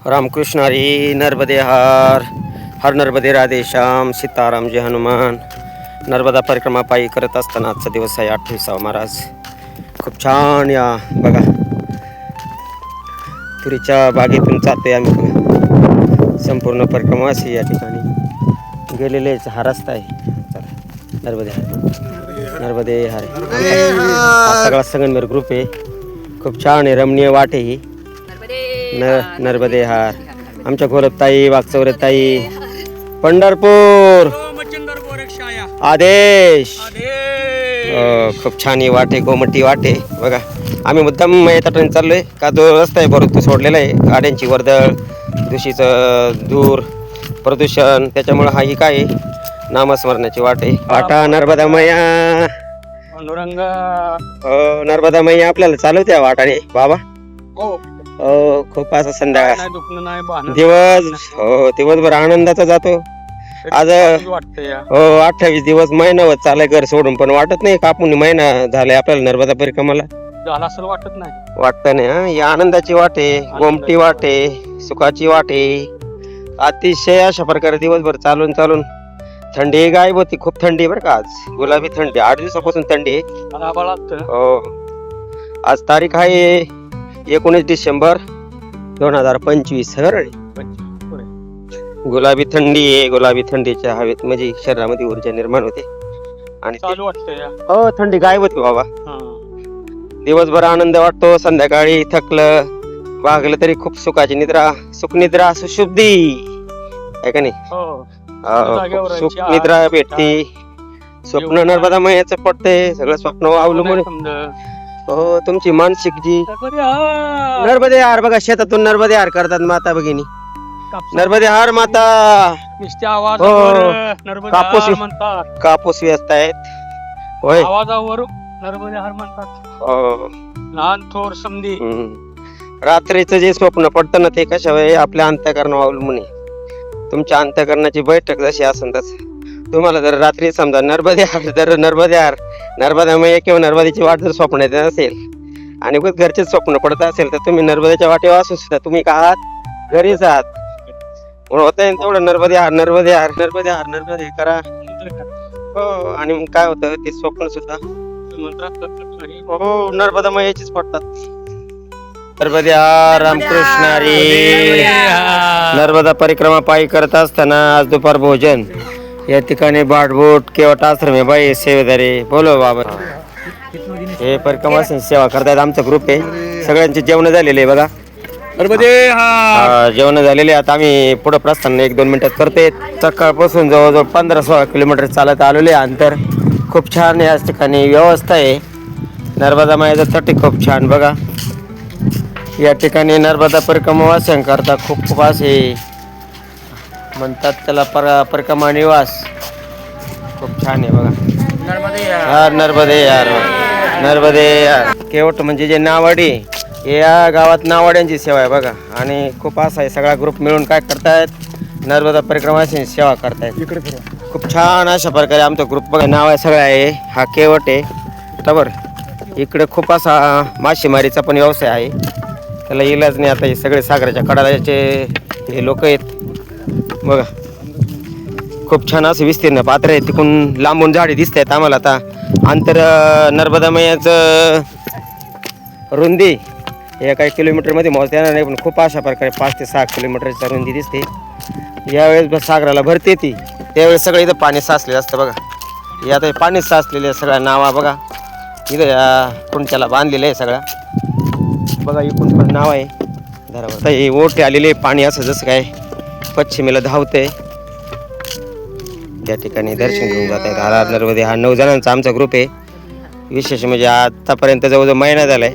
रामकृष्ण हरी नर्मदे हर हर नर्मदे राधे श्याम सीताराम जय हनुमान. नर्मदा परिक्रमा पायी करत असताना आजचा दिवस आहे 28वा. महाराज खूप छान. या बघा तुरीच्या बागेतून जातोय आम्ही बघा. संपूर्ण परिक्रमा अशी या ठिकाणी गेलेले हा रस्ता आहे. चला नर्मदे हर नर्मदे हर. हा सगळा संगमनेर ग्रुप आहे. खूप छान आहे. रमणीय वाट आहे ही. नर्मदे हार. आमच्या गोरबताई वागचौरताई पंढरपूर आदेश. खूप छान ही वाटे गोमटी वाटे बघा. आम्ही मुद्दाम येता ट्रेन चाललोय का जो रस्ता आहे बरोबर तो सोडलेला आहे. गाड्यांची वर्दळ दूषित धूर प्रदूषण त्याच्यामुळे हा ही काय नामस्मरणाची वाट आहे. वाटा नर्मदा मैया हो नर्मदा मैया आपल्याला चालवत्या वाटाने बाबा. हो खूप असं संध्याकाळ दिवस हो दिवसभर आनंदाचा जातो. आज हो 28 दिवस महिना होत चालाय घर सोडून पण वाटत नाही का आपण महिना झालाय आपल्याला नर्मदा परिक्रमाला झाला असं वाटत नाही. वाटत नाही. ही आनंदाची वाटे गोमटी वाटे सुखाची वाटे. अतिशय अशा प्रकारे दिवसभर चालून चालून थंडी गायब होती. खूप थंडी बरं का. आज गुलाबी थंडी 8 दिवसापासून थंडी आहे. हो आज तारीख आहे 19 डिसेंबर 2025. गुलाबी थंडी आहे. गुलाबी थंडीच्या हवेत म्हणजे शरीरामध्ये ऊर्जा निर्माण होते आणि हो थंडी गायब होती बाबा. दिवसभर आनंद वाटतो. संध्याकाळी थकलं भागलं तरी खूप सुखाची निद्रा सुखनिद्रा सुशुद्धी आहे का नाही. सुख निद्रा भेटते. स्वप्न नर्मदा मैयाचं पडते. सगळं स्वप्न अवलंबून हो तुमची मानसिक जी नर्मदे हार बघा. शेतातून नर्मदे हार करतात माता भगिनी. नर्मदे हार माता कापूस कापूस व्यस्त आहेत होय. आवाजावर नर्मदे हार म्हणतात. हो लहान थोर समधी. रात्रीचं जे स्वप्न पडतं ना ते कशा वेळी आपल्या अंतःकरणावर अवलंबून आहे. तुमच्या अंतःकरणाची बैठक जशी असेल तसं तुम्हाला जर रात्री समजा नर्मदे हार जर नर्मदे हार नर्मदा मैया किंवा नर्मदेची वाट जर स्वप्नात असेल आणि घरचेच स्वप्न पडत असेल तर तुम्ही नर्मदेच्या वाटेवर असून सुद्धा तुम्ही का आहात घरीच आहात. होत आहे तेवढं नर्मदे हार नर्मदे हार नर्मदे हार नर्मदे करा. हो आणि मग काय होतं ते स्वप्न सुद्धा हो नर्मदा मैयाचीच पडतात. नर्मदे हार रामकृष्ण हरी. नर्मदा परिक्रमा पायी करत असताना आज दुपार भोजन या ठिकाणी बाटबोट केवट आश्रम बाई सेवेदारी बोलो बाबा. हे परिक्रमा सेवा करतायत. आमचा ग्रुप आहे. सगळ्यांचे जेवण झालेले आहे बघा. जेवण झालेले. आता आम्ही पुढे प्रस्थान 1-2 मिनिटात करते. सकाळपासून जवळजवळ 15-16 किलोमीटर चालत आलेले अंतर. खूप छान या ठिकाणी व्यवस्था आहे. नर्मदा मैयाचं तट खूप छान बघा. या ठिकाणी नर्मदा परिक्रमा वासन करता खूप असे म्हणतात त्याला परिक्रमा निवास खूप छान आहे बघा. नर्मदे यार नर्मदे यार. केवट म्हणजे जे नावाडी या गावात नावाड्यांची सेवा आहे बघा. आणि खूप असं आहे सगळा ग्रुप मिळून काय करतायत नर्मदा परिक्रमाची सेवा करतायत. खूप छान अशा प्रकारे आमचा ग्रुप बघा. नाव आहे सगळं आहे. हा केवट आहे बरोबर. इकडे खूप असा मासेमारीचा पण व्यवसाय आहे. त्याला इलाज नाही. आता हे सगळे सागराच्या कडाचे हे लोक आहेत बघा. खूप छान असं विस्तीर्ण पात्र आहे. तिकडून लांबून झाडे दिसत आहेत आम्हाला. आता अंतर नर्मदा मैयाचं रुंदी हे काही किलोमीटरमध्ये मोजता येणार नाही पण खूप अशा प्रकारे 5 ते 6 किलोमीटरच्या रुंदी दिसते. यावेळेस सागराला भरते ती त्यावेळेस सगळं इथं पाणी साचलेलं असतं बघा. हे आता पाणी साचलेले सगळ्या नावा बघा. इथं या कुंच्याला बांधलेलं आहे सगळा बघा. इकडून पण नाव आहे धरावर. हे ओटे आलेले पाणी असं जसं काय पश्चिमेला धावतंय. त्या ठिकाणी दर्शन घेऊन जात आहेत. हर नर्मदे. हा 9 जणांचा आमचा ग्रुप आहे. विशेष म्हणजे आतापर्यंत जवळजवळ महिना झालाय.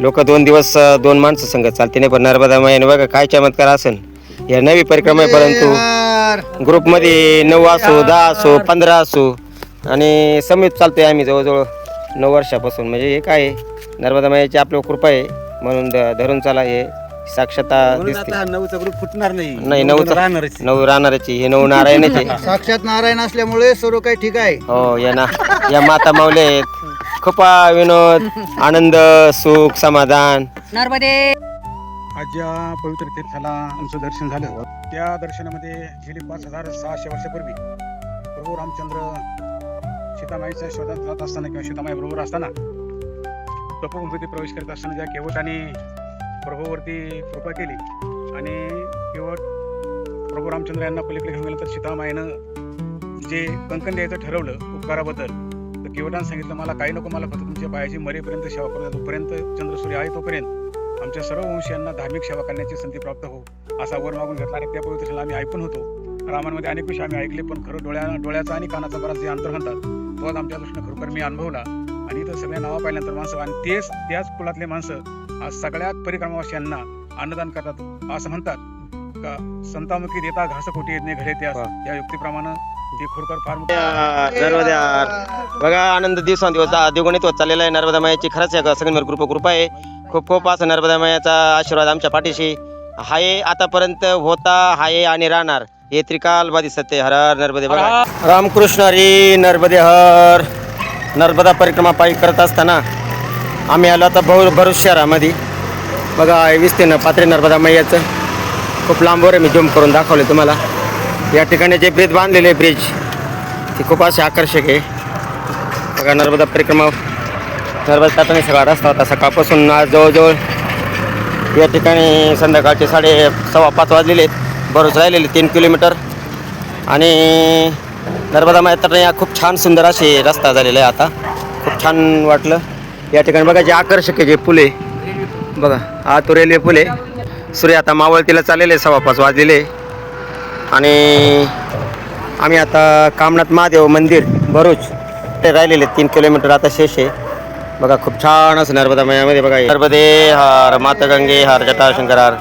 लोक 2 दिवस 2 माणसं संगत चालते नाही पण नर्मदा मैयाने बघा काय चमत्कार असेल. या नवी परिक्रमा आहे परंतु ग्रुपमध्ये 9 असो 10 असो 15 असो आणि समित चालतोय आम्ही जवळजवळ 9 वर्षापासून. म्हणजे हे काय नर्मदा मैयाची आपल्यावर कृपा आहे म्हणून धरून चला. हे साक्षात दिसते. 9चा ग्रुप फुटणार नाही. 9 राहणारची हे 9 नारायणाचे साक्षात नारायण असल्यामुळे सर्व काही ठीक आहे. हो या माता माऊली आहेत. कृपा विनोद आनंद सुख समाधान नर्मदे आज ज्या पवित्र तीर्थाला आमचं दर्शन झालं त्या दर्शनामध्ये गेली 5600 वर्षापूर्वी प्रभू रामचंद्र सीतामाईच्या शोधात जात असताना किंवा सीतामाई बरोबर असताना तपोभूमीमध्ये प्रवेश करत असताना ज्या केवटाने प्रभूवरती कृपा केली आणि केवट प्रभू रामचंद्र यांना पलीकडे घेऊन गेल्यानंतर सीतामाईनं जे कंकण द्यायचं ठरवलं उपकाराबद्दल, तर केवटानं सांगितलं मला काही नको, मला फक्त तुमच्या पायाची मरेपर्यंत सेवा करू द्या, तोपर्यंत चंद्रसूर्य आहे तोपर्यंत आमच्या सर्व वंशीयांना धार्मिक सेवा करण्याची संधी प्राप्त हो, असा वर मागून घेतला. आणि त्या पवित्र आम्ही ऐकून होतो. रामामध्ये अनेक विषय आम्ही ऐकले, पण खरं डोळ्याचा आणि कानाचा बराच जे अंतर म्हणतात तो आज आमच्या दृष्टीनं खरोखर मी अनुभवला. आणि इथं सगळ्या नावा पाहिल्यानंतर माणसं आणि त्याच कुलातले माणसं आज सगळ्यात परिक्रमावासियांना अन्नदान करतात. असं म्हणतात का संतामुखी देता घास कोटी येत नाही घरे त्या, या युक्तीप्रमाणे ते खरोखर फार नर्मदा बघा आनंद दिवसांदिवस द्विगुणित होत चाललेला आहे. नर्मदा मायाची खरंच सगळ्यांवर कृपा आहे. खूप खूप असं नर्मदा मायाचा आशीर्वाद आमच्या पाठीशी आहे, आतापर्यंत होता, आहे आणि राहणार. हे त्रिकालवादी सत्य. हर हर नर्मदे. बघा रामकृष्ण हरी नर्मदे हर. नर्मदा परिक्रमा पायी करत असताना आम्ही आलो आता भरूच शहरामध्ये. बघा विस्तीर्ण पात्रे नर्मदा मैयाचं खूप लांबवर मी झूम करून दाखवले तुम्हाला. या ठिकाणी जे ब्रिज बांधलेले ब्रिज ते खूप असे आकर्षक आहे. बघा नर्मदा परिक्रमा नर्मदा जाताना सगळा रस्ता होता सकाळपासून. आज जवळजवळ या ठिकाणी संध्याकाळचे 4:15 वाजलेले आहेत. भरूच राहिलेले 3 किलोमीटर. आणि नर्मदा माया तटने खूप छान सुंदर असे रस्ता झालेला आहे. आता खूप छान वाटलं. या ठिकाणी बघा जे आकर्षक आहे जे पुले बघा, हा तो रेल्वे पुले. सूर्य आता मावळतीला चाललेले 5:15 वाजलेले. आणि आम्ही आता कामनाथ महादेव मंदिर भरूच ते राहिलेले 3 किलोमीटर आता शेष आहे. बघा खूप छान असं नर्मदा मायामध्ये बघा. नर्मदे हर, माता गंगे हर, जटाशंकर हर.